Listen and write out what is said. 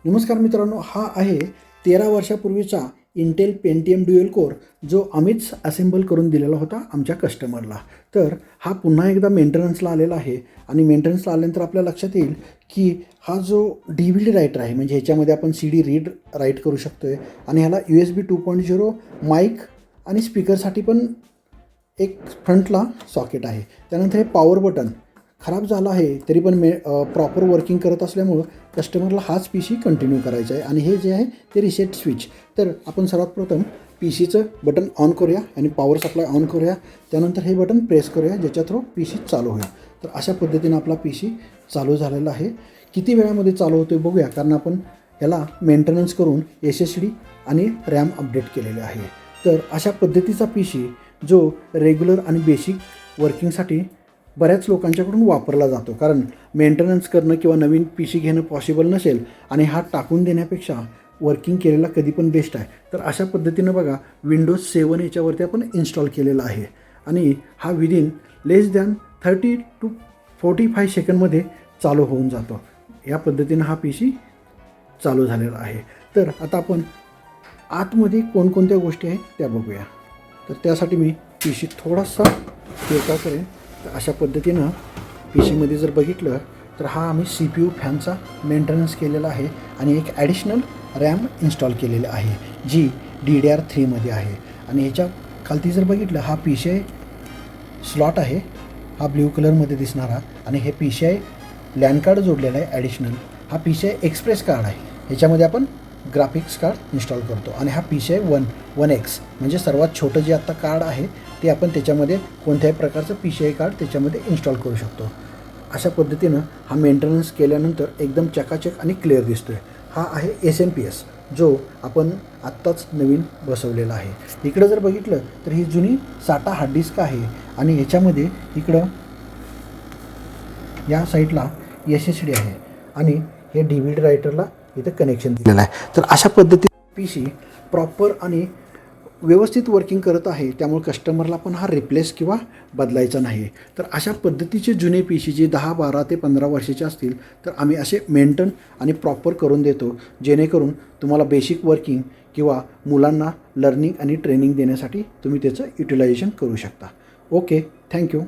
नमस्कार मित्रांनो, हा आहे 13 वर्षापूर्वीचा इंटेल पेंटियम ड्युअल कोर जो आम्हीच असेंबल करून दिलेला होता आमच्या कस्टमरला. तर हा पुन्हा एकदा मेंटेनन्सला आलेला आहे आणि मेंटेनन्सला आल्यानंतर आपल्या लक्षात येईल की हा जो DVD रायटर आहे, म्हणजे ह्याच्यामध्ये आपण CD रीड राईट करू शकतो आहे आणि ह्याला USB 2.0 माईक आणि स्पीकरसाठी पण एक फ्रंटला सॉकेट आहे. त्यानंतर हे पॉवर बटन खराब झाला आहे तरी पण प्रॉपर वर्किंग करत असल्यामुळं कस्टमरला हाच PC कंटिन्यू करायचा आहे. आणि हे जे आहे ते रिसेट स्विच. तर आपण सर्वात प्रथम PCचं बटन ऑन करूया आणि पॉवर सप्लाय ऑन करूया. त्यानंतर हे बटन प्रेस करूया ज्याच्या थ्रू PC चालू होईल. तर अशा पद्धतीनं आपला PC चालू झालेला आहे. किती वेळामध्ये चालू होतो आहे बघूया, कारण आपण ह्याला मेंटेनन्स करून SSD आणि रॅम अपडेट केलेले आहे. तर अशा पद्धतीचा PC जो रेग्युलर आणि बेसिक वर्किंगसाठी बऱ्याच लोकांच्याकडून वापरला जातो, कारण मेंटेनन्स करणं किंवा नवीन PC घेणं पॉसिबल नसेल आणि हा टाकून देण्यापेक्षा वर्किंग केलेला कधी पण बेस्ट आहे. तर अशा पद्धतीनं बघा, Windows 7 याच्यावरती आपण इन्स्टॉल केलेला आहे आणि हा विदिन लेस दॅन 30 to 45 सेकंडमध्ये चालू होऊन जातो. या पद्धतीनं हा PC चालू झालेला आहे. तर आता आपण आतमध्ये कोणकोणत्या गोष्टी आहेत त्या बघूया. तर त्यासाठी मी PC थोडासा वेगळा करेन. तर अशा पद्धतीनं PCमध्ये जर बघितलं तर हा आम्ही CPU फॅनचा मेंटेनन्स केलेला आहे आणि एक ॲडिशनल रॅम इन्स्टॉल केलेली आहे जी DDR3मध्ये आहे. आणि ह्याच्या खालती जर बघितलं, हा PCI स्लॉट आहे, हा ब्ल्यू कलरमध्ये दिसणारा. आणि हे PCI लॅन कार्ड जोडलेला आहे ॲडिशनल. हा PCI एक्सप्रेस कार्ड आहे, ह्याच्यामध्ये आपण ग्राफिक्स कार्ड इन्स्टॉल करतो. आणि हा PCI 1X म्हणजे सर्वात छोटं जे आत्ता कार्ड आहे ते आपण त्याच्यामध्ये कोणत्याही प्रकारचं PCI कार्ड त्याच्यामध्ये इन्स्टॉल करू शकतो. अशा पद्धतीनं हा मेंटेनन्स केल्यानंतर एकदम चकाचक आणि क्लिअर दिसतो आहे. हा आहे SMPS जो आपण आत्ताच नवीन बसवलेला आहे. इकडं जर बघितलं तर ही जुनी SATA हार्ड डिस्क आहे आणि ह्याच्यामध्ये इकडं या साईडला SSD आहे आणि हे DVD रायटरला इथं कनेक्शन दिलेलं आहे. तर अशा पद्धतीने PC प्रॉपर आणि व्यवस्थित वर्किंग करत आहे, त्यामुळे कस्टमरला पण हा रिप्लेस किंवा बदलायचा नाही. तर अशा पद्धतीचे जुने PC जे 10, 12 ते 15 वर्षाचे असतील तर आम्ही असे मेंटेन आणि प्रॉपर करून देतो, जेणेकरून तुम्हाला बेसिक वर्किंग किंवा मुलांना लर्निंग आणि ट्रेनिंग देण्यासाठी तुम्ही त्याचं युटिलायझेशन करू शकता. Okay, thank you.